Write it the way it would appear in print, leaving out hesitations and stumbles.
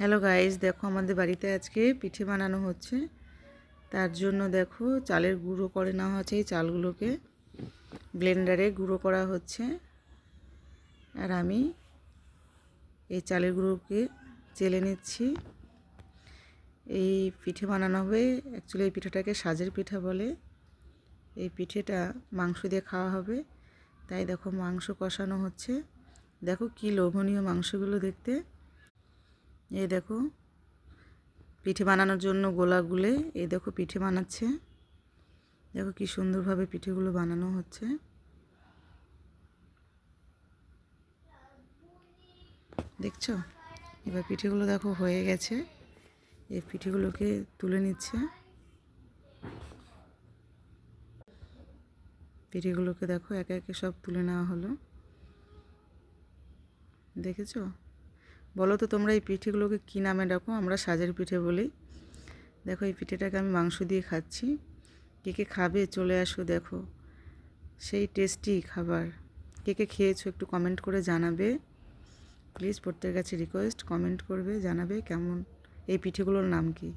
Hello guys, দেখো আমাদের বাড়িতে আজকে পিঠে বানানো হচ্ছে। তার জন্য দেখো চালের গুঁড়ো করে নেওয়া হচ্ছে। এই চালগুলোকে ব্লেন্ডারে গুঁড়ো করা হচ্ছে। আর আমি এই চালের গুঁড়োকে চেলে নিচ্ছি। এই পিঠে বানানো হবে। অ্যাকচুয়ালি এই পিঠেটাকে সাজের পিঠা বলে। এই পিঠেটা মাংস দিয়ে খাওয়া হবে। তাই দেখো মাংস কষানো হচ্ছে। দেখো কি লোভনীয় মাংসগুলো দেখতে। এই দেখো পিঠে বানানোর জন্য গোলা গুলে এই দেখো পিঠে বানাচ্ছে। দেখো কি সুন্দরভাবে পিঠেগুলো বানানো হচ্ছে। দেখছো, এবার পিঠেগুলো দেখো হয়ে গেছে। এই পিঠেগুলোকে তুলে নিচ্ছে। পিঠেগুলোকে দেখো একে একে সব তুলে নেওয়া হলো। দেখেছো? বলো তো তোমরা এই পিঠেগুলোকে কী নামে ডাকো? আমরা সাজের পিঠে বলি। দেখো এই পিঠেটাকে আমি মাংস দিয়ে খাচ্ছি। কে কে খাবে চলে আসো। দেখো সেই টেস্টি খাবার। কে কে খেয়েছো একটু কমেন্ট করে জানাবে প্লিজ। প্রত্যেকের কাছে রিকোয়েস্ট, কমেন্ট করবে, জানাবে কেমন এই পিঠেগুলোর নাম কি।